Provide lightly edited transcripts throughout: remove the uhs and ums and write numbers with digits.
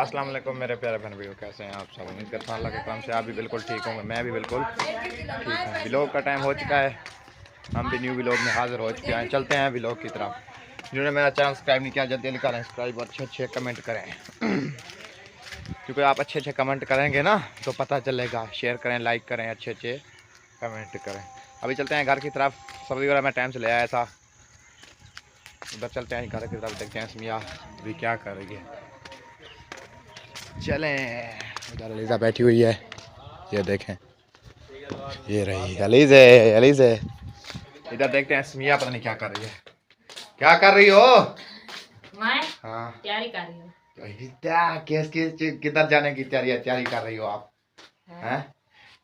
अस्सलाम वालेकुम मेरे प्यारे बहन भाइयों, कैसे हैं आप सब। उम्मीद करता हूं अल्लाह के करम से आप भी बिल्कुल ठीक होंगे। मैं भी बिल्कुल ठीक हूँ। व्लॉग का टाइम हो चुका है, हम भी न्यू व्लॉग में हाजिर हो चुके हैं। चलते हैं व्लॉग की तरफ। जिन्होंने मेरा चैनल सब्सक्राइब नहीं किया जल्दी जल्दी करें सब्सक्राइब और अच्छे कमेंट करें क्योंकि आप अच्छे कमेंट करेंगे ना तो पता चलेगा। शेयर करें, लाइक करें, अच्छे कमेंट करें। अभी चलते हैं घर की तरफ। सब्जी वगैरह मैं टाइम से ले आया था। उधर चलते हैं घर की तरफ, देखते हैं समिया अभी क्या कर रही है। चलें। उधर अलीज़ा बैठी हुई है, ये देखें, ये रही अलीज़े। अलीज़े इधर देखते हैं समिया पता नहीं क्या कर रही है। क्या कर रही हो? मैं हाँ तैयारी कर रही हूँ। किधर जाने की तैयारी कर रही हो आप? हैं?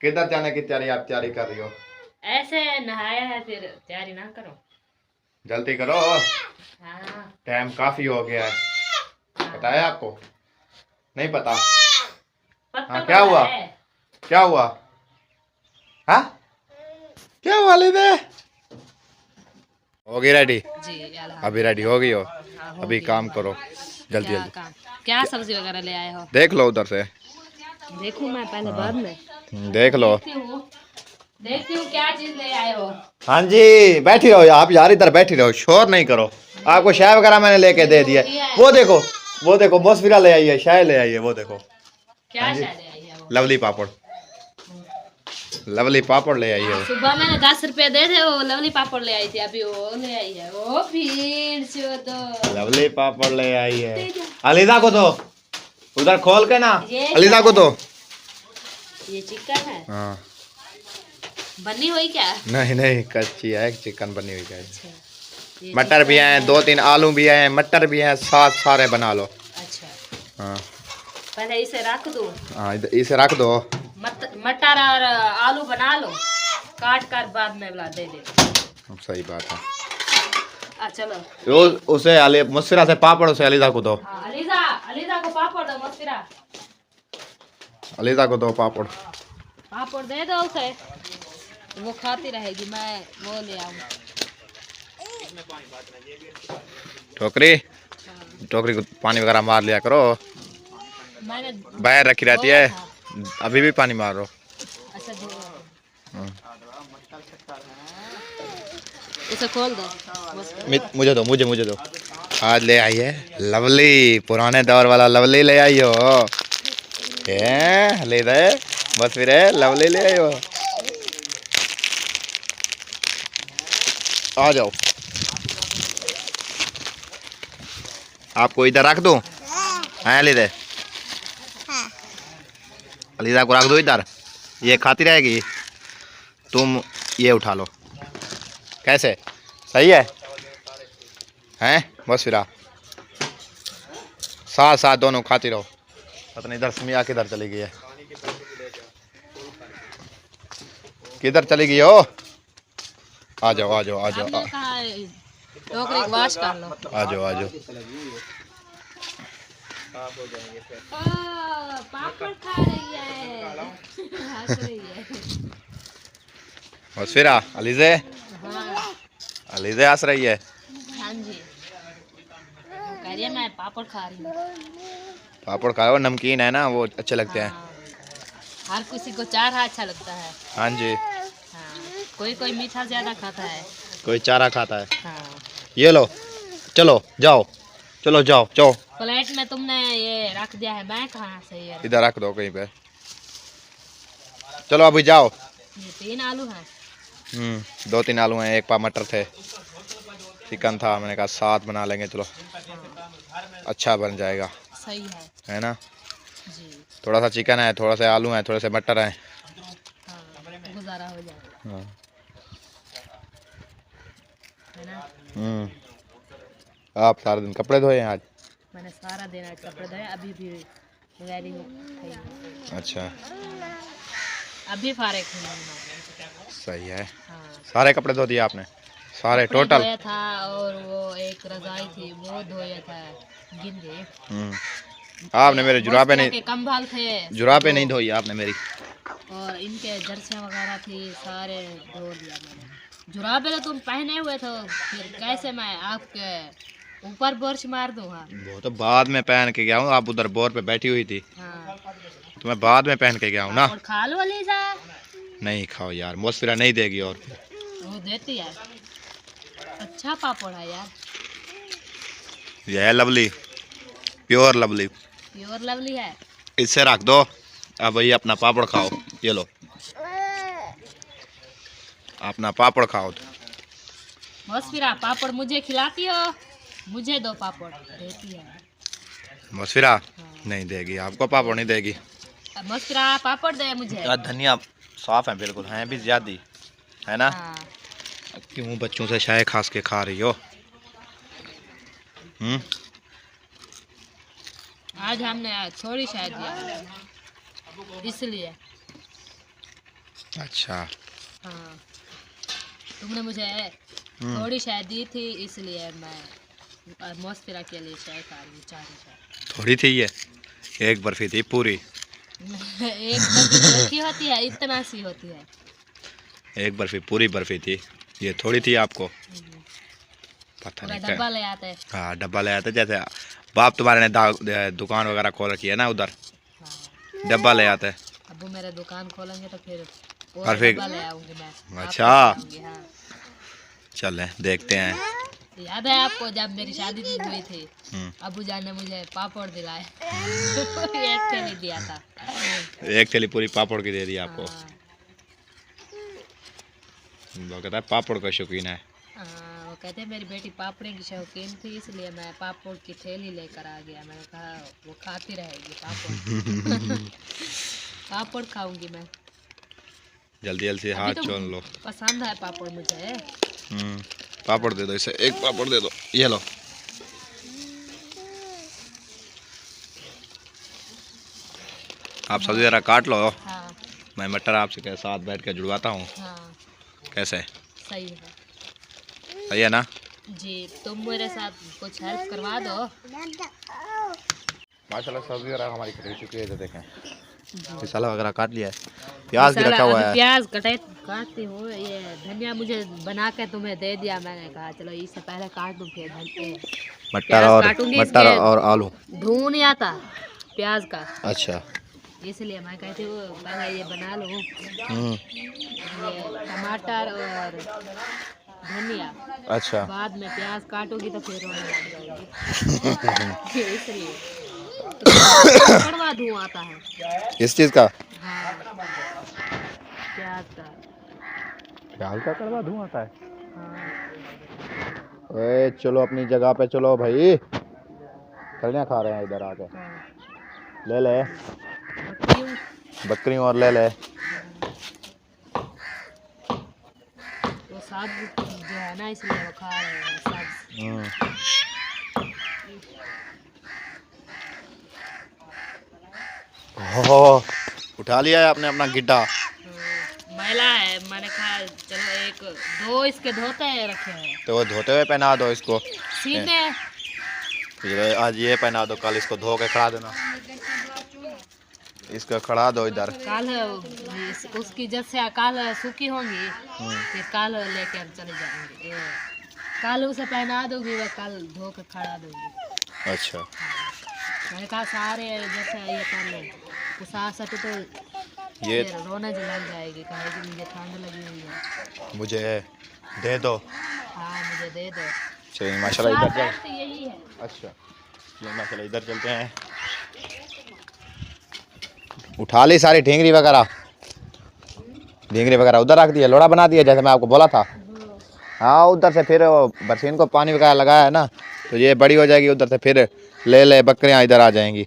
किधर जाने की तैयारी कर रही हो? ऐसे नहाया है फिर तैयारी ना करो, जल्दी करो, हाँ। टाइम काफी हो गया है। पता है आपको? नहीं पता? पता हाँ, क्या हुआ? है। क्या हुआ? हाँ, क्या हुआ अलीज़े? हो गई रेडी? जी अभी रेडी हो गई हो? हाँ, हो अभी गया। काम करो जल्दी क्या जल्दी। काम? क्या सब्जी वगैरह ले आए हो? देख लो उधर से। देखूं मैं पहले, हाँ, बाद में देख लो। देखती हूँ क्या चीज ले आए हो। हाँ जी, बैठी रहो आप यार, इधर बैठी रहो, शोर नहीं करो। आपको चाय वगैरह मैंने लेके दे दिया। वो देखो मौसफिरा ले आई है, चाय ले आई है, वो देखो। क्या हाँ जी, चाय ले आई है वो? लवली पापड़, लवली पापड़ ले आई है वो। सुबह मैंने 10 रुपए दे थे, वो लवली पापड़ ले आई थी, अभी वो ले आई है। वो भीड़ से तो लवली पापड़ ले आई है। अलीज़ा को दो, उधर खोल के ना। अलीज़ा को दो। ये चिकन है। हाँ, बनी हुई क्या? नहीं कच्ची है, चिकन बनी हुई है। ये मटर भी हैं, 2-3 आलू भी हैं, मटर भी हैं, सारे बना लो। अच्छा, हाँ पहले इसे रख दो। हाँ, इसे रख दो। मटर और आलू बना लो, काट कर बाद में बुला दे दे। सही बात है। चलो उसे मुस्फिरा से पापड़, उसे अलीज़ा को दो। हाँ, अलीज़ा को पापड़ दो। मुस्फिरा अलीज़ा को दो पापड़। पापड़ दे दो उसे, वो खाती रहेगी। मैं वो ले आऊँ। टोकरी को पानी वगैरह मार लिया करो, मैंने बाहर रखी रहती है। अभी भी पानी मारो। अच्छा हाँ। उसे खोल दो। मुझे दो। आज ले आई है लवली, पुराने दौर वाला लवली ले आई हो। ले दे बस, फिर लवली ले आई हो। आ जाओ, आपको इधर रख दूं? हाँ ले दे, अलीज़ा को रख दो इधर, ये खाती रहेगी। तुम ये उठा लो। कैसे, सही है? हैं बस फिर साथ दोनों खाती रहो। पता नहीं इधर समिया किधर चली गई है, किधर चली गई हो? आ जाओ टोकरी वॉश कर लो। आ जाओ। पापड़ खा रही है, हंस रही है। बस फिर अलीज़े, हाँ, अलीज़े हंस रही है। हाँ जी, कह रही है मैं पापड़ खा रही हूँ। पापड़ खाओ, नमकीन है ना, वो अच्छे लगते हैं। हाँ, हर किसी को चारा अच्छा लगता है। हाँ जी, हाँ, कोई मीठा ज्यादा खाता है, कोई चारा खाता है। हाँ। ये लो, चलो जाओ। प्लेट में तुमने ये रख दिया है, मैं कहाँ से ये? इधर रख दो कहीं पे। चलो अभी जाओ। ये 3 आलू हैं। 2-3 आलू हैं, एक पा मटर थे, चिकन था, मैंने कहा साथ बना लेंगे। चलो अच्छा बन जाएगा, सही है ना? जी। थोड़ा सा चिकन है, थोड़ा सा आलू है, थोड़े से मटर हैं। हाँ, गुजारा हो जाएगा, हाँ। है ना? आप सारा दिन कपड़े धोए हैं आज? मैंने सारा दिन आज कपड़े धोए, अभी भी रेडी हो गई। अच्छा, अभी फारिग हुई हूँ। सही है। हाँ, सारे कपड़े धो दिए आपने? सारे कपड़े टोटल? धोया था, और वो एक रजाई थी वो धोया था, गिन गए। आपने मेरे जुराबे नहीं, कंबल थे, जुराबे नहीं धोई आपने मेरी। और इनके जर्सियाँ वगैरह थी, सारे धो दिया मैंने। जुराबे तो तुम पहने हुए थे, फिर कैसे मैं आपके ऊपर बोर्च मार दूं? हाँ वो तो बाद में पहन के गया हूँ, आप उधर बोर पे बैठी हुई थी हाँ। तो मैं बाद में पहन के गया हूँ ना। और खा लो लीजा। नहीं खाओ यार, मौसफिरा नहीं देगी। और वो देती है, अच्छा पापड़ है यार। यह है lovely, pure lovely, pure lovely है। इससे रख दो। अब ये अपना पापड़ खाओ, ये लो अपना पापड़ खाओ। तो मौसफिरा पापड़ मुझे खिलाती हो? मुझे दो पापड़। देती है मौसफिरा हाँ। नहीं देगी, आपको पापड़ नहीं देगी। अब मौसफिरा पापड़ दे मुझे। यार धनिया साफ है बिल्कुल, है भी ज्यादा है ना। हाँ। क्यों बच्चों से शाय खास के खा रही हो? आज हमने थोड़ी शायद दिया इसलिए। अच्छा हाँ, तुमने मुझे थोड़ी शायद दी थी इसलिए मैं मौसफिरा के लिए शायद खा रही हूँ। 4 शायद थोड़ी थी ये, एक बर्फी थी पूरी। एक बर्फी होती है, इतना सी होती है। एक बर्फी पूरी बर्फी थी, ये थोड़ी थी आपको पता पूरा नहीं डब्बा ले आते हैं। हाँ डब्बा ले आते, जैसे बाप तुम्हारे ने दुकान वगैरह खोल रखी है ना उधर, हाँ। डब्बा ले आते। अब वो मेरे दुकान खोलेंगे तो फिर और फिर डब्बा ले आऊंगी मैं। अच्छा हाँ। चले देखते हैं। याद है आपको जब मेरी शादी हुई थी, अबू जान ने मुझे पापड़ दिलाए। एक थैली दिया था। एक थैली पूरी पापड़ की दे दी आपको। हाँ। वो कहता है पापड़ का शौकीन है। हाँ, वो कहते हैं मेरी बेटी पापड़े की शौकीन थी इसलिए मैं पापड़ की थैली लेकर आ गया। मैंने कहा वो खाती रहेगी पापड़। पापड़ खाऊंगी मैं। जल्दी जल्दी से हाथ चोल लो। पसंद है पापड़ मुझे। पापड़ दे दो इसे, एक पापड़ दे दो, ये लो। आप सब्जी जरा काट लो। हाँ। मैं मटर आपसे के साथ बैठ के जुड़वाता हूँ। हाँ कैसे सही है। सही है ना? जी तुम मेरे साथ कुछ हेल्प करवा दो। माशाल्लाह सब्जी वगैरह हमारी कट चुकी है, तो देखें मसाला वगैरह काट लिया है, प्याज भी रखा हुआ है। प्याज काटती हूँ। ये धनिया मुझे बना के तुम्हें दे दिया, मैंने कहा चलो इससे पहले काट दूँ फिर मटर और आलू। ढूंढ नहीं आता प्याज का, अच्छा इसलिए मैं कहती हूँ पहले ये बना लो। ये टमाटर और धनिया, अच्छा बाद में प्याज काटोगी तो फिर रोने लग जाएगी। इसलिए कड़वा धुआं आता है किस चीज़ का? हाँ, प्याज का। प्याज का कड़वा धुआं आता है। हाँ। ओए चलो अपनी जगह पे चलो भाई, खड़ियाँ खा रहे हैं इधर आके। हाँ। ले ले बकरी और ले ले। वो सब्ज जो है ना इसलिए वो खा रहे हैं सब्ज। हो उठा लिया है आपने अपना गिड्डा। मैला है, मैंने कहा चलो एक दो इसके धोते रखे हैं तो वो धोते हुए पहना दो इसको, सीधे। आज ये पहना दो, कल इसको धो के खड़ा देना। इसको खड़ा दो इधर। कल उसकी जैसे कल सूखी होंगी फिर कल लेके हम चले जाएंगे। कल उसे पहना दूंगी, वह कल धो के खड़ा दूंगी। अच्छा मैंने कहा सारे जैसे ये कर ले तो साथ साथ तो ये रोने जो लग जाएगी, कहेगी मुझे ठंड लगी हुई है। मुझे दे दो। हाँ मुझे दे दो। चलिए माशाल्लाह इधर चल। यही है। अच्छा चलिए माशाल्लाह इधर चलते हैं। उठा ली सारी ढींगरी वगैरह उधर रख दिया, लोड़ा बना दिया जैसे मैं आपको बोला था। हाँ उधर से फिर बरसीन को पानी वगैरह लगाया है ना, तो ये बड़ी हो जाएगी, उधर से फिर ले ले बकरियाँ इधर आ जाएंगी।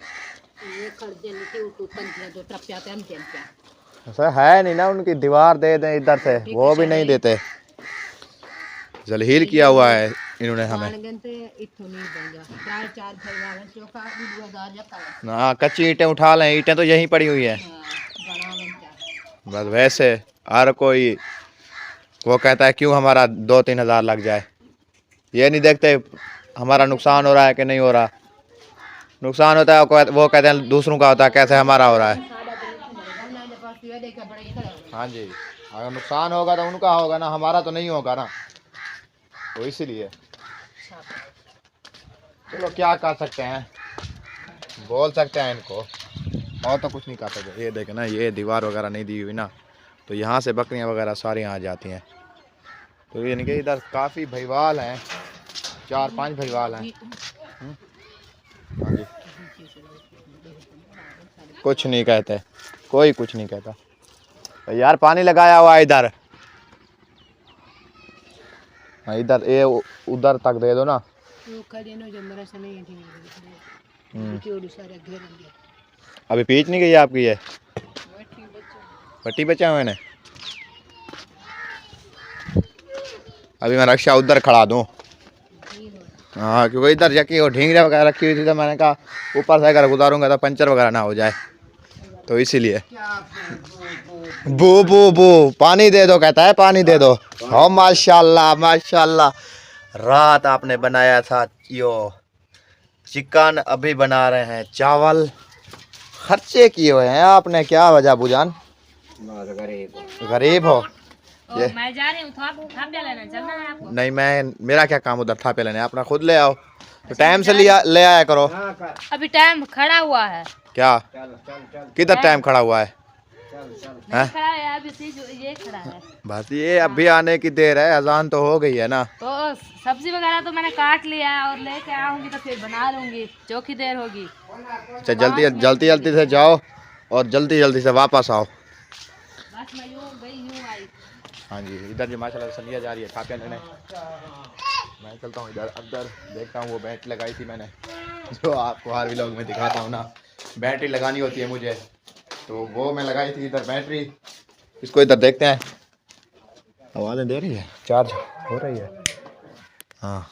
सर है नहीं ना, उनकी दीवार दे दें इधर से, वो भी नहीं देते। जलील किया हुआ है इन्होंने हमें। हाँ कच्ची ईंटें उठा लें, ईंटें तो यहीं पड़ी हुई है। बस वैसे हर कोई वो कहता है क्यों हमारा 2-3 हज़ार लग जाए, ये नहीं देखते हमारा नुकसान हो रहा है कि नहीं हो रहा। नुकसान होता है वो कहते हैं दूसरों का होता है, कैसे हमारा हो रहा है। हाँ जी, अगर नुकसान होगा तो उनका होगा ना, हमारा तो नहीं होगा ना, तो इसीलिए चलो क्या कर सकते हैं, बोल सकते हैं इनको, और तो कुछ नहीं कर सकते। ये देखे ना, ये दीवार वगैरह नहीं दी हुई ना, तो यहाँ से बकरियाँ वगैरह सारी यहाँ जाती हैं। तो इनके इधर काफ़ी भईवाल हैं, 4-5 भईवाल हैं। हाँ जी, कुछ नहीं कहते, कोई कुछ नहीं कहता। तो यार पानी लगाया हुआ है इधर, हाँ इधर, ये उधर तक दे दो ना। अभी पीच नहीं गई आपकी ये, पट्टी बचा हुए ने। अभी मैं रक्षा उधर खड़ा दूँ, हाँ क्योंकि इधर जाके वो ढींगरे वगैरह रखी हुई थी, तो मैंने कहा ऊपर से अगर गुजारूंगा तो पंचर वगैरह ना हो जाए, तो इसीलिए। बू बू बू पानी दे दो कहता है, पानी दे दो। हाँ माशाल्लाह माशाल्लाह, रात आपने बनाया था यो चिकन, अभी बना रहे हैं चावल, खर्चे किए हुए हैं आपने, क्या वजह बुजान? गरीब हो। ये मैं जा रही हूँ, थाप लेना चलना है आपको? नहीं, मैं, मेरा क्या काम उधर थापे लेने, अपना खुद ले आओ, तो टाइम से लिया ले आया करो। अभी टाइम खड़ा हुआ है क्या? किधर टाइम खड़ा हुआ है? नहीं खड़ा है अभी, ये खड़ा है बस ये अभी आने की देर है, अजान तो हो गई है ना। तो सब्जी वगैरह तो मैंने काट लिया है, और लेके आऊंगी तो फिर बना लूंगी, जो की देर होगी। अच्छा जल्दी से जाओ और जल्दी से वापस आओ। बस मैं यूं गई यूं आई। हाँ जी, इधर जो माशाल्लाह सलिया जा रही है थापिया लेने। मैं चलता हूँ इधर अंदर, देखता हूँ वो बैटरी लगाई थी मैंने, जो आपको हर व्लॉग में दिखाता हूँ ना, बैटरी लगानी होती है मुझे, तो वो मैं लगाई थी इधर बैटरी। इसको इधर देखते हैं, आवाज़ें दे रही है, चार्ज हो रही है। हाँ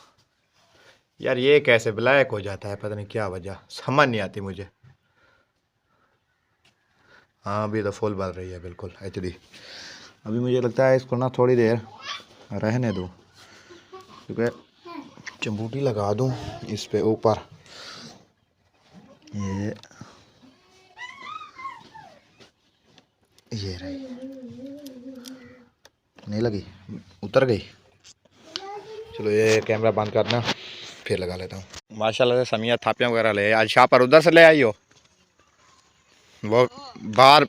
यार ये कैसे ब्लैक हो जाता है, पता नहीं क्या वजह, समझ नहीं आती मुझे। हाँ अभी तो फुल बढ़ रही है बिल्कुल HD। अभी मुझे लगता है इसको ना थोड़ी देर रहने दूँ, क्योंकि चंबूटी लगा दूँ इस पे ऊपर, ये रही, नहीं लगी, उतर गई। चलो ये कैमरा बंद करना, फिर लगा लेता हूँ। माशाल्लाह से समिया थापियाँ वगैरह ले आज शाह पर उधर से ले आई हो, वो बाहर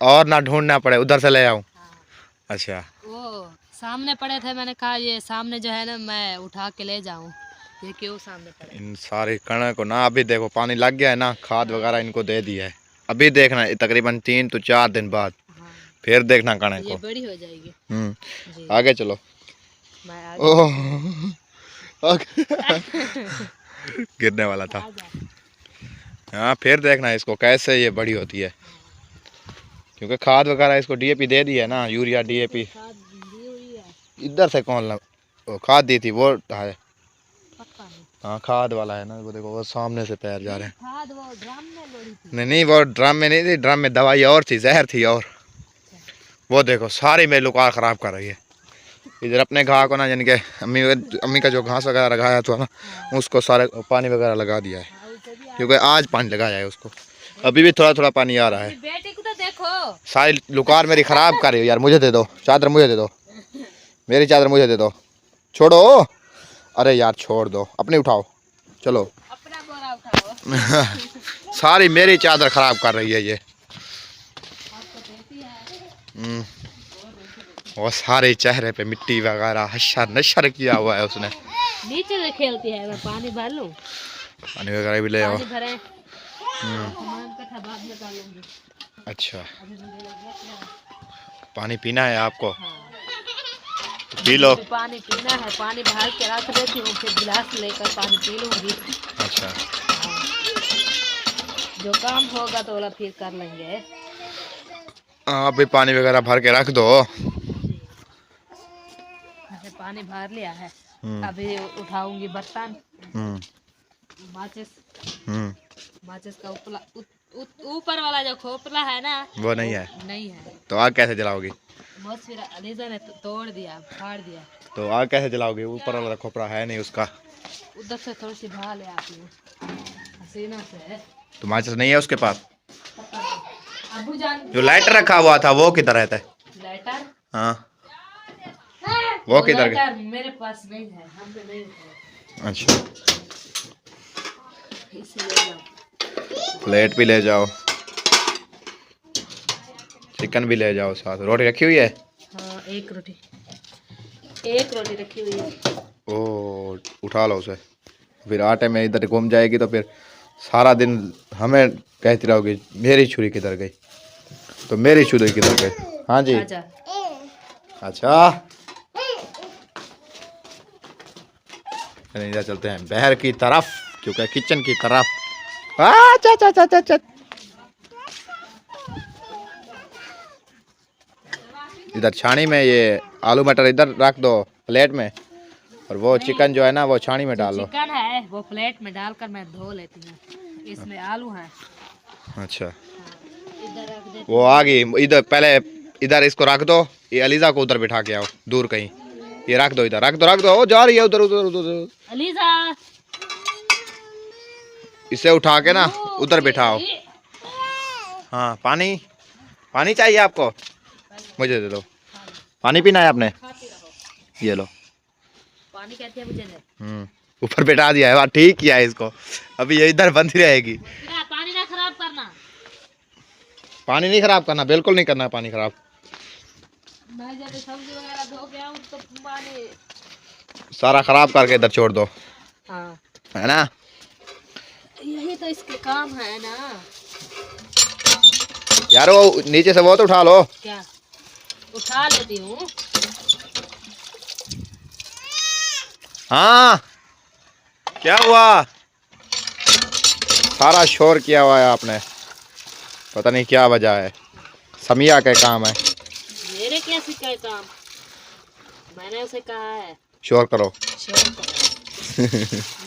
और ना ढूंढना पड़े, उधर से ले आऊँ। अच्छा, वो सामने पड़े थे, मैंने कहा ये सामने जो है ना मैं उठा के ले जाऊं, ये क्यों सामने पड़े? इन सारे कणक को ना अभी देखो पानी लग गया है ना, खाद वगैरह इनको दे दिया है, अभी देखना तकरीबन 3 to 4 दिन बाद, हाँ। फिर देखना कणक ये को। बड़ी हो जाएगी। जी। आगे चलो, मैं आगे। गिरने वाला था। हाँ फिर देखना इसको कैसे ये बड़ी होती है, क्योंकि खाद वगैरह इसको DAP दे दी है ना, यूरिया DAP। इधर से कौन वो खाद दी थी, वो है, हाँ खाद वाला है ना, वो देखो वो सामने से पैर जा रहे हैं। खाद वो ड्रम में लोड़ी थी। नहीं वो ड्रम में नहीं थी, ड्रम में दवाई और थी, जहर थी। और वो देखो सारी मेरी लुकार ख़राब कर रही है। इधर अपने घास को ना, यानी कि अम्मी का जो घास वगैरह लगाया था ना, उसको सारे पानी वगैरह लगा दिया है, क्योंकि आज पानी लगाया है उसको, अभी भी थोड़ा पानी आ रहा है। बेटी को तो देखो, सारी लुकार मेरी ख़राब कर रही हो यार, मुझे दे दो चादर, मुझे दे दो, मेरी चादर मुझे दे दो, छोड़ो। अरे यार छोड़ दो, अपनी उठाओ, चलो। अपना बोरा उठाओ। सारी मेरी चादर ख़राब कर रही है ये। वो सारे चेहरे पे मिट्टी वगैरह हशर नशर किया हुआ है उसने। नीचे से खेलती है, मैं पानी भर लूं, पानी वगैरह भी ले आओ। अच्छा पानी पीना है आपको? हाँ। P low. पानी पीना है, पानी भर के रख देती हूँ, फिर गिलास लेकर पानी पी लूंगी। अच्छा हाँ। जो काम होगा तो वाला फिर कर लेंगे। आप भी पानी वगैरह भर के रख दो। पानी भर लिया है, अभी उठाऊंगी बर्तन। माचिस का ऊपर वाला जो खोपला है ना, वो नहीं है। नहीं है तो आग कैसे जलाओगी? बस फिर अलीजा ने तोड़ दिया, फाड़ दिया। तो आग कैसे जलाओगी? ऊपर वाला खोपड़ा है नहीं उसका। उधर से थोड़ी सी भा ले आती हूँ हसीना से। तो माचिस नहीं है उसके पास? अबू जान जो लाइटर रखा हुआ था वो किधर रहता है? लाइटर? हाँ वो किधर गया? मेरे पास नहीं है, हम पे नहीं है। अच्छा इसे ले जाओ। प्लेट भी ले जाओ, चिकन भी ले जाओ साथ। रोटी रखी हुई है? हाँ, एक रोटी रखी हुई है। ओ, उठा लो उसे। फिर आटे में इधर घूम जाएगी तो फिर सारा दिन हमें कहती रहोगी मेरी छुरी किधर गई, तो मेरी छुरी किधर गई। हाँ जी, आजा। अच्छा इधर चलते हैं बहर की तरफ, क्योंकि किचन की तरफ। अच्छा अच्छा अच्छा अच्छा, इधर छानी में ये आलू मटर इधर रख दो प्लेट में, और वो चिकन जो है ना वो छानी में डाल लो। चिकन है वो प्लेट में डालकर मैं धो लेती हूँ। इसमें आलू है। अच्छा, इधर रख दे। वो आ गई इधर। पहले इधर इसको रख दो, ये अलीजा को उधर बिठा के आओ दूर कहीं। ये रख दो इधर, रख दो। वो जा रही है उधर उधर उधर। अलीजा, इसे उठा के ना उधर बिठाओ। हाँ, पानी चाहिए आपको? मुझे दे दो। पानी पीना है आपने? ये लो। पानी कहती है मुझे दे। ऊपर बैठा दिया है, ठीक किया है इसको। अभी ये इधर बंधी रहेगी। पानी ना खराब करना। पानी नहीं खराब करना, बिल्कुल नहीं करना पानी खराब। मैं जब सब्जी वगैरह धो के आऊं तो पानी सारा खराब करके इधर छोड़ दो। हाँ, है ना? यही तो इसके काम है ना यार वो नीचे से वो तो उठा लो। क्या? उठा लेती हूँ। हाँ, क्या हुआ? सारा शोर किया हुआ है आपने, पता नहीं क्या वजह है। समिया के काम है। मेरे क्या सिखाए काम? मैंने उसे कहा है शोर करो। शोर करो।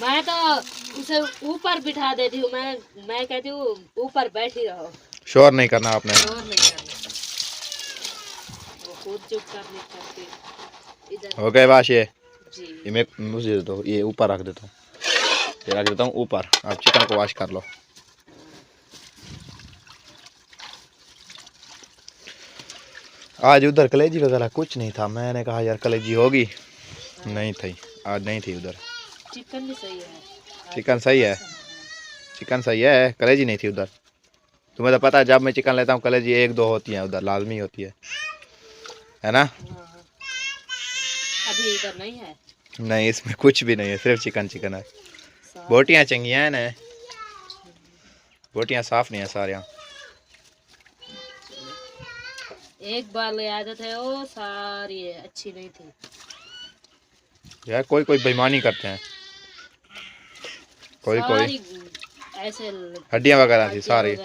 मैं तो उसे ऊपर बिठा देती हूँ। मैं कहती हूँ ऊपर बैठी रहो। शोर नहीं करना आपने। शोर नहीं करना। वो खुद चुप करती। इधर हो गए बाश ये? जी। ये मैं मुझे दे दो, ये ऊपर रख देता हूँ। ये रख देता हूँ ऊपर। आप चिकन को वॉश कर लो। आज उधर कलेजी वगैरह कुछ नहीं था। मैंने कहा यार कलेजी होगी, नहीं थी आज, नहीं थी उधर। चिकन भी सही है। चिकन सही है, चिकन सही है, कलेजी नहीं थी उधर। तुम्हें तो पता है जब मैं चिकन लेता हूँ कलेजी 1-2 होती हैं उधर, लाजमी होती है ना? हाँ। अभी इधर नहीं है। नहीं, इसमें कुछ भी नहीं है, सिर्फ चिकन है। बोटियाँ चंगियाँ हैं ना, बोटियाँ साफ नहीं है सारियाँ। एक बार ले आदत है वो सारी अच्छी नहीं थी यार कोई बेईमानी करते हैं, कोई ऐसे हड्डियाँ वगैरह थी सारी।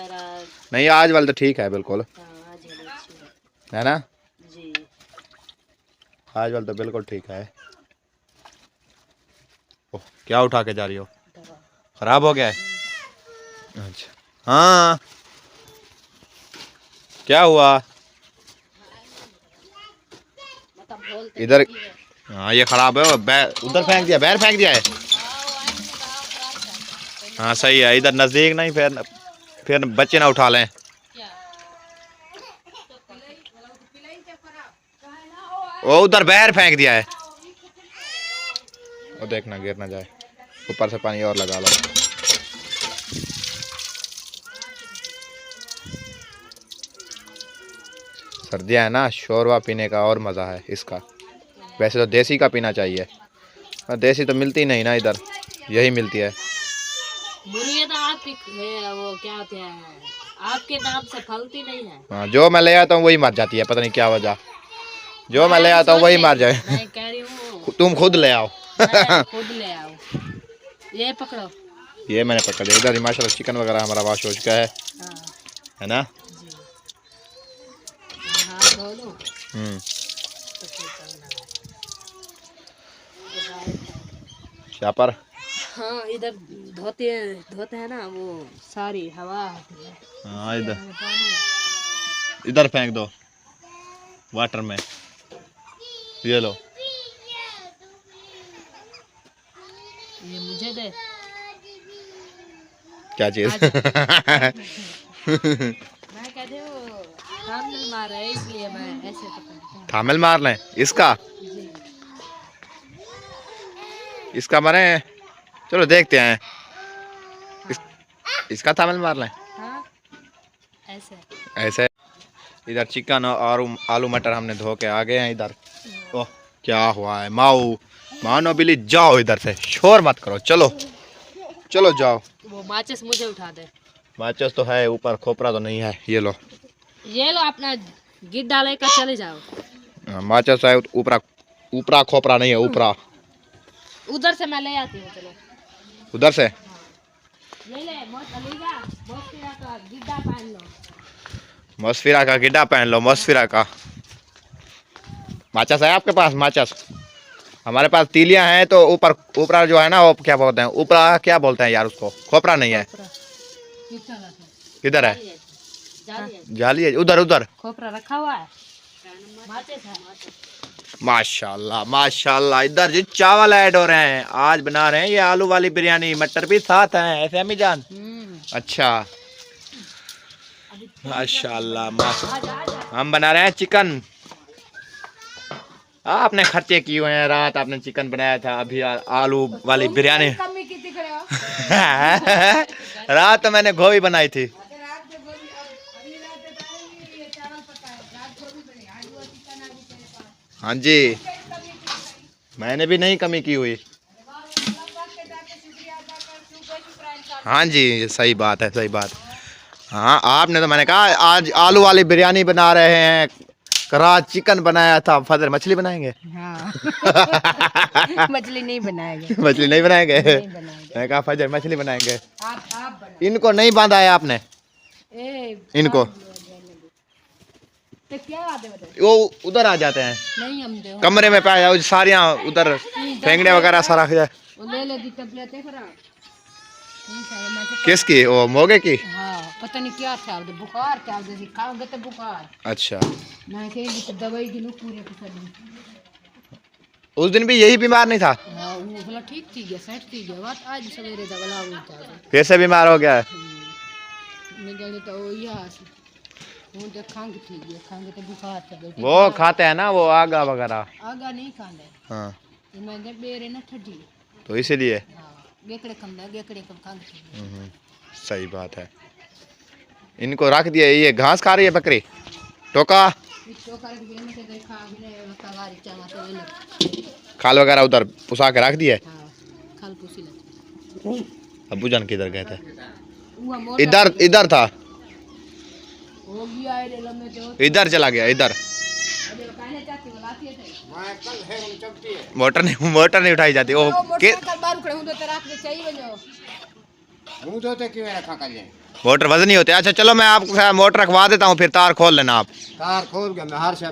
नहीं, आज वाली तो ठीक है बिल्कुल। हाँ, आज वाली अच्छी है ना? जी। आज वाली तो बिल्कुल ठीक है। ओह, क्या उठा के जा रही हो? खराब हो गया है? अच्छा, हाँ क्या हुआ? इधर हाँ, ये खराब है। उधर फेंक दिया, बाहर फेंक दिया है। हाँ सही है, इधर नजदीक नहीं, फिर बच्चे ना उठा लें। वो उधर बाहर फेंक दिया है, वो देखना गिर ना जाए। ऊपर से पानी और लगा लो। सर्दियाँ है ना, शोरबा पीने का और मज़ा है इसका। वैसे तो देसी का पीना चाहिए, पर देसी तो मिलती नहीं ना इधर, यही मिलती है। मुर्गे तो आपकी वो क्या होते हैं, आपके नाम से फलती नहीं है। हाँ, जो मैं ले आता हूँ वही मर जाती है, पता नहीं क्या वजह। जो मैं ले आता हूँ वही मर जाए। मैं कह रही हूँ तुम खुद ले आओ। खुद ले आओ। ये पकड़ो। ये मैंने पकड़ लिया। इधर माशाल्लाह चिकन वगैरह हमारा वॉश हो चुका है। हाँ। है ना? हाथ धो लो। क्या पर? हाँ, इधर धोते हैं ना, वो सारी हवा आती है। हाँ, इधर फेंक दो वाटर में। ये लो, ये मुझे दे। क्या चीज? मैं कहती हूँ थामल मार रहा है, इसलिए मैं ऐसे पकड़ता हूँ। थामल मार लें इसका? जी। इसका मारे, चलो देखते हैं। इसका थामल मार लें। हाँ ऐसे। ऐसे इधर चिकन और आलू मटर हमने धो के आ गए हैं इधर। ओह क्या हुआ है माऊ, मानो बिल्ली जाओ इधर से, शोर मत करो, चलो चलो जाओ। वो माचिस मुझे उठा दे। माचिस तो है ऊपर, खोपरा तो नहीं है। ये लो अपना गिद्दा लेकर चले जाओ। माचिस है ऊपरा, ऊपरा खोपरा नहीं है, ऊपरा। उधर से मैं ले आती हूँ, चलो। उधर से ले ले मौसफिरा का गिद्दा पहन लो। मौसफिरा का गिड्डा पहन लो, मौसफिरा का। माचिस है आपके पास? माचिस हमारे पास तीलियां हैं तो ऊपर, ऊपरा जो है ना वो क्या बोलते हैं, ऊपरा क्या बोलते हैं यार उसको, खोपरा नहीं है। किधर है? जाली है उधर, उधर खोपरा रखा हुआ है। माचिस है। माशाल्लाह माशाल्लाह। इधर जी चावल ऐड हो रहे हैं, आज बना रहे हैं ये आलू वाली बिरयानी, मटर भी साथ हैं, ऐसे अम्मी जान? अच्छा माशाल्लाह माशाल्लाह। हम बना रहे हैं चिकन। आपने खर्चे किए हुए हैं, रात आपने चिकन बनाया था, अभी आलू वाली बिरयानी। रात तो मैंने गोभी बनाई थी। हाँ जी, मैंने भी नहीं कमी की हुई। हाँ जी सही बात है, सही बात। हाँ आपने तो, मैंने कहा आज आलू वाली बिरयानी बना रहे हैं, रात चिकन बनाया था, फजर मछली बनाएंगे। हाँ। मछली नहीं बनाएंगे। मछली नहीं बनाएंगे। मैंने कहा फजर मछली बनाएंगे। आप इनको नहीं बांधा है आपने? इनको तो क्या बात है, वो उधर आ जाते हैं। नहीं हम दे कमरे में पाया जाओ, सारियां उधर फेंकने वगैरह सारा जाए। ले ले दी टैबलेट है खरा। किसकी? वो मोगे की? हाँ पता नहीं क्या था, बुखार था, जैसे खाओगे तो बुखार। अच्छा मैं कहीं तो दवाई गिनो पूरे के दिन। उस दिन भी यही बीमार नहीं था? हाँ वो बोला ठीक थी गया, सेट थी गया, बात आज सवेरे दवा हुआ फिर से बीमार हो गया है। मैं गले तो यहाँ वो तो खंग थी गया, खंग तो बुखार था। वो खाते हैं ना वो आगा वगैरह? आगा नहीं खाते। हाँ मैं जब बेरे ना ठंडी तो इसीलिए। हाँ गेकड़े खंदा, गेकड़े कम खंग थी। सही बात है। इनको रख दिया, ये घास खा रही है बकरी। टोका खाल वगैरह उधर पुसा के रख दिए। अब्बू जान किधर गए थे? इधर, इधर था, इधर चला गया, इधर। मोटर नहीं उठाई जाती। ओ मोटर वजन नहीं होते। अच्छा चलो मैं आपको मोटर रखवा देता हूँ, फिर तार खोल लेना आप। तार खोल के मैं हर शे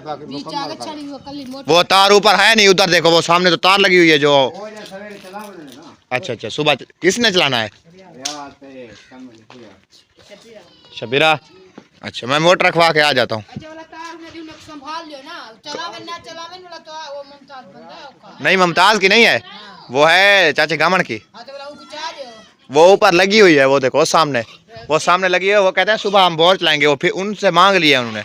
वो तार ऊपर है नहीं, उधर देखो वो सामने तो तार लगी हुई है जो। अच्छा अच्छा सुबह किसने चलाना है? शबीरा। अच्छा मैं मोटर रखवा के आ जाता हूँ। नहीं मुमताज की नहीं है, वो है चाचे गामन की। वो ऊपर लगी हुई है, वो देखो सामने, वो सामने लगी है। वो कहते हैं सुबह हम बोर चलाएंगे, वो फिर उनसे मांग लिया उन्होंने।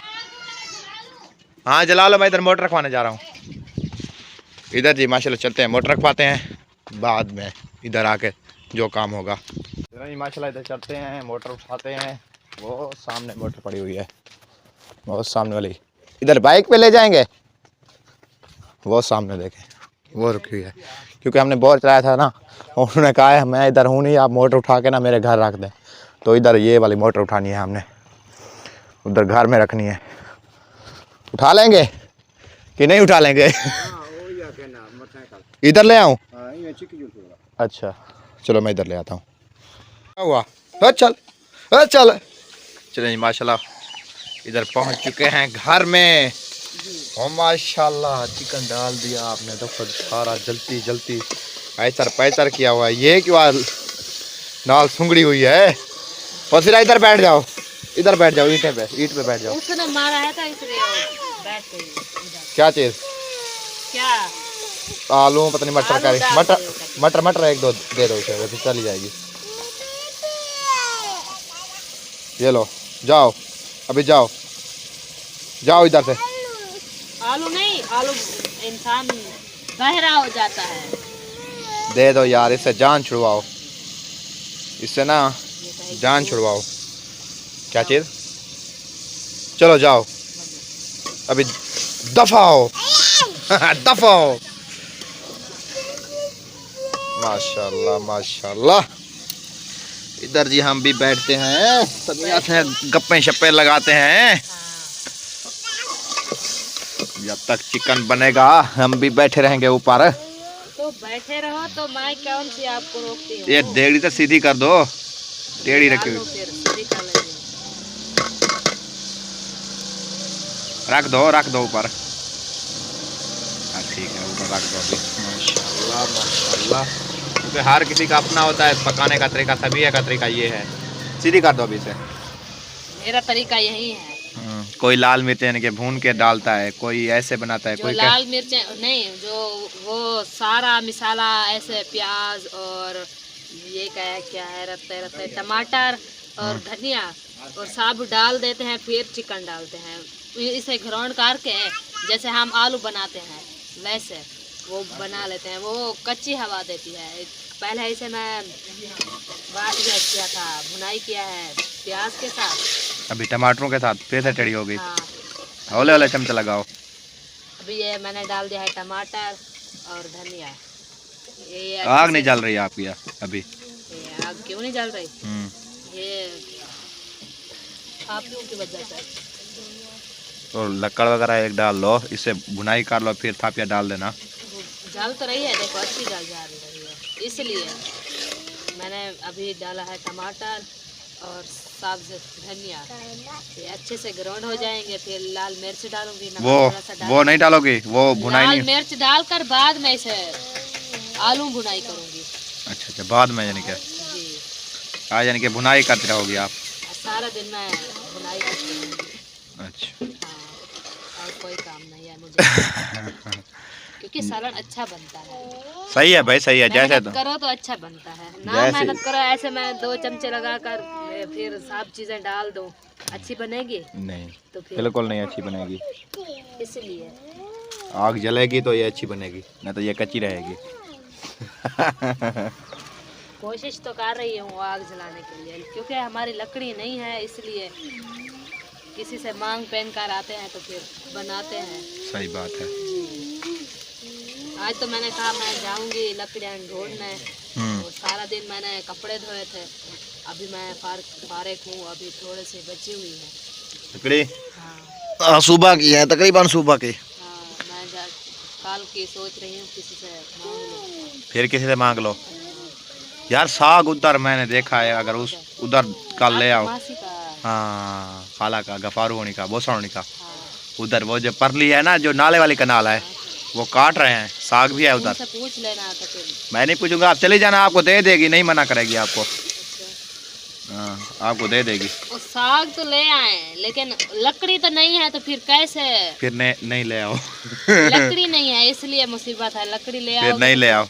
हाँ जला लो, मैं इधर मोटर रखवाने जा रहा हूँ। इधर जी माशाल्लाह चलते हैं, मोटर रखवाते हैं, बाद में इधर आके जो काम होगा। जी माशाल्लाह इधर चलते हैं, मोटर उठाते हैं। वो सामने मोटर पड़ी हुई है, वो सामने वाली। इधर बाइक पे ले जाएंगे, वो सामने देखें वो रुकी हुई है, क्योंकि हमने बोर चलाया था ना, उन्होंने कहा है मैं इधर हूँ नहीं, आप मोटर उठा के ना मेरे घर रख दें। तो इधर ये वाली मोटर उठानी है हमने, उधर घर में रखनी है। उठा लेंगे कि नहीं उठा लेंगे? इधर ले आऊँ? अच्छा चलो मैं इधर ले आता हूँ। क्या हुआ? चल चल चलें माशाल्लाह इधर पहुँच चुके हैं घर में। ओ माशाल्लाह चिकन डाल दिया आपने तो खुद सारा जलती जलती ऐसर पैसर किया हुआ है। ये क्यों दाल सुंगड़ी हुई है? और फिर इधर बैठ जाओ, इधर बैठ जाओ, ईंट पे बैठ जाओ। उसने मारा है था इसलिए बैठ गई। क्या चीज? क्या? आलू पता नहीं मटर करी, मटर एक दो दे दो उसे, फिर चली जाएगी। ये लो जाओ, अभी जाओ जाओ इधर से। आलू नहीं, आलू इंसान बहरा हो जाता है। दे दो यार, इससे जान छुड़वाओ, इससे ना रहेगी। जान छुड़वाओ। क्या चीज़? चलो जाओ अभी, दफाओ। दफाओ। माशाल्लाह माशाल्लाह। इधर जी हम भी बैठते हैं, समिया से गप्पे शप्पे लगाते हैं। जब तक चिकन बनेगा हम भी बैठे रहेंगे ऊपर। तो बैठे रहो, तो मैं कौन सी आपको रोकती हूँ। ये देड़ी तो सीधी कर दो, टेढ़ी रखी डाल हुई। दो फिर सीधी कर लेंगे। रख दो ऊपर। हाँ ठीक है, ऊपर रख दो अभी। माशाल्लाह माशाल्लाह, क्योंकि हर किसी का अपना होता है पकाने का तरीका, सभी का तरीका ये है। सीधी कर दो अभी से। मेरा तरीका यही है। कोई लाल मिर्च यानी कि भून के डालता है, कोई ऐसे बनाता है, जो कोई लाल मिर्च नहीं, जो वो सारा मिसाला ऐसे प्याज और ये क्या है रत्ते रत्ते टमाटर और धनिया और सब डाल देते हैं, फिर चिकन डालते हैं। इसे ग्राउंड करके जैसे हम आलू बनाते हैं वैसे वो बना लेते हैं। वो कच्ची हवा देती है। पहले इसे मैं किया था, भुनाई किया है प्याज के साथ, अभी टमाटरों के साथ, फिर से टेढ़ी हो गई। हाँ। हौले हौले चमचा लगाओ। अभी ये मैंने डाल दिया है टमाटर और धनिया। ये आग नहीं जल रही आपकी अभी? ये आग क्यों नहीं जल रही? ये थापियों की वजह से। तो लकड़ वगैरह एक डाल लो, इससे भुनाई कर लो, फिर थापिया डाल देना। जल तो रही है, देखो अच्छी जल जा रही है। इसलिए मैंने अभी डाला है टमाटर और सब्ज धनिया। ये अच्छे से ग्राउंड हो जाएंगे, फिर लाल मिर्च डालूंगी। वो नहीं डालोगी, वो भुनाई लाल नहीं। मिर्च डालकर बाद में इसे आलू भुनाई करूंगी। अच्छा अच्छा, बाद में यानी क्या? जी, आज यानी कि भुनाई करती रहोगी आप? सारा दिन मैं भुनाई करती हूँ। अच्छा, हाँ, और कोई काम नहीं है मुझे। क्योंकि सालन अच्छा बनता है। सही है भाई, सही है। जैसे मेहनत तो करो तो अच्छा बनता है ना, मेहनत करो ऐसे मैं 2 चमचे लगाकर फिर सब चीजें डाल दूं, अच्छी बनेगी? नहीं, तो फिर बिल्कुल नहीं अच्छी बनेगी। इसलिए आग जलेगी तो ये अच्छी बनेगी, नहीं तो ये कच्ची रहेगी। कोशिश तो कर रही हूँ आग जलाने के लिए, क्योंकि हमारी लकड़ी नहीं है, इसलिए किसी से मांग पहन कर आते हैं तो फिर बनाते हैं। सही बात है। आज तो मैंने कहा मैं जाऊंगी लकड़ियाँ ढूंढने, और सारा दिन मैंने कपड़े धोए थे। अभी मैं फारिग हूँ, अभी थोड़े से बची हुई है लकड़ी। हाँ सुबह की है, तकरीबन सुबह की। हाँ, मैं कल की सोच रही हूँ किसी से मांग लूँ। फिर किसी से मांग लो यार। साग उधर मैंने देखा है, अगर उस उधर कल ले आओ। मासी का, हाँ, खाला का, गफारू होनी का, बोसा होनी का। हाँ, उधर वो जो परली है ना, जो नाले वाली कनाल है, वो काट रहे हैं। साग भी है उधर। उनसे पूछ लेना तो फिर। मैं नहीं पूछूंगा, आप चली जाना, आपको दे देगी, नहीं मना करेगी आपको। हाँ, आपको दे देगी। और साग तो ले आए, लेकिन लकड़ी तो नहीं है, तो फिर कैसे? फिर नहीं ले आओ। लकड़ी नहीं है इसलिए मुसीबत है। लकड़ी ले आओ फिर नहीं ले आओ।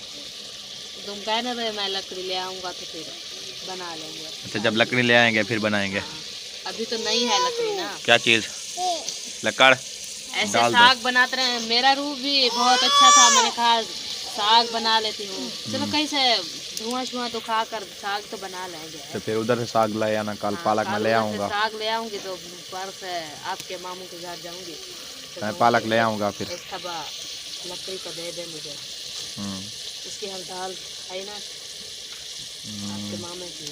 तुम कह ना रहे मैं लकड़ी ले आऊंगा तो फिर बना लेंगे। अच्छा, जब लकड़ी ले आएंगे फिर बनाएंगे। अभी तो नहीं है लकड़ी ना। क्या चीज़? लकड़। ऐसे साग बनाते रहे। मेरा रूप भी बहुत अच्छा था, मैंने कहा साग बना लेती हूँ। चलो कहीं से धुआं शुआं तो खा कर साग तो बना लेंगे। तो फिर उधर से साग ले आना, कल पालक में ले आऊँगा। साग ले आऊंगी तो परस आपके मामू के घर जाऊंगी तो मैं पालक ले आऊँगा फिर। एक थबा लकड़ी को दे दे मुझे। उसकी हम दाल खाई ना आपके मामे की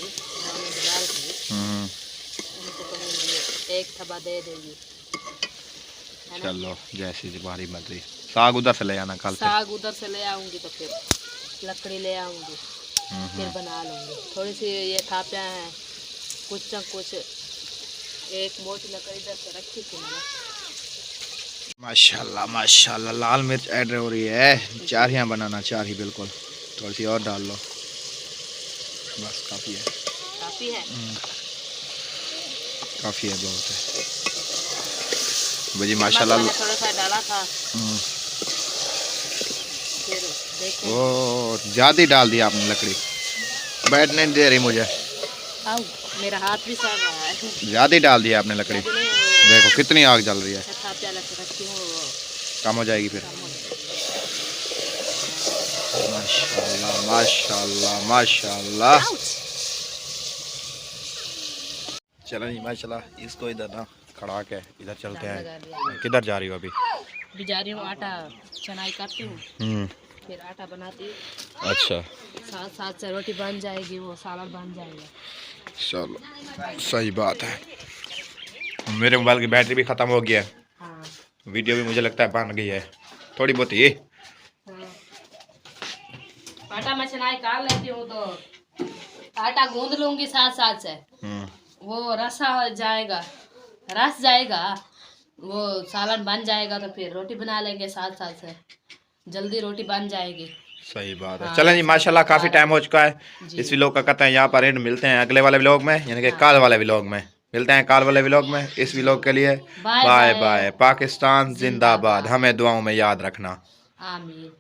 दाल की, उनको कहूँगी एक थबा दे देगी। चलो जैसी तुम्हारी मर्जी। साग उधर से ले आना कल। साग उधर से ले आऊंगी तो फिर लकड़ी ले आऊंगी, फिर बना लूंगी। थोड़ी सी ये थापियाँ हैं, कुछ न कुछ एक मोटी लकड़ी इधर से रखी थी मैंने। माशाल्लाह माशाल्लाह, लाल मिर्च ऐड हो रही है। चारियाँ बनाना, चार ही बिल्कुल। थोड़ी सी और डाल लो, बस काफ़ी है। काफ़ी है, काफ़ी है, बहुत है भाजी माशाल्लाह। थोड़ा सा डाला था, फिर देखें। ओ, ज़्यादा डाल दिया आपने लकड़ी, बैठने नहीं दे रही मुझे। आओ, मेरा हाथ भी सड़ रहा है। ज़्यादा डाल दिया आपने लकड़ी। देखो कितनी आग जल रही है। कम हो जाएगी फिर। माशाल्लाह माशाल्लाह माशाल्लाह। चलो जी माशाल्लाह, इसको इधर ना खड़ा के इधर चलते लगा हैं। दिया। किधर जा रही हो अभी? अभी जा रही हूँ, आटा चनाई करती हूँ, फिर आटा बनाती हूँ, अच्छा साथ साथ से रोटी बन जाएगी, वो सालन बन जाएगा। चलो सही बात है। मेरे मोबाइल की बैटरी भी ख़त्म हो गई है, हाँ वीडियो भी मुझे लगता है बन गई है थोड़ी बहुत ही। हाँ। आटा मैं चनाई कर लेती हूँ तो आटा गूंद लूंगी साथ साथ से, वो रसा जाएगा, रस जाएगा, वो सालन बन जाएगा, तो फिर रोटी बना लेंगे साथ साथ से, जल्दी रोटी बन जाएगी। सही बात है। हाँ, चलें जी माशाल्लाह, काफ़ी टाइम हो चुका है जी। इस व्लॉग का कहते हैं यहाँ पर एंड। मिलते हैं अगले वाले व्लॉग में, यानी कि हाँ। काल वाले व्लॉग में। मिलते हैं काल वाले व्लॉग में। इस व्लॉग के लिए bye bye bye. Bye. Pakistan जिंदाबाद, हमें दुआओं में याद रखना। आमीन।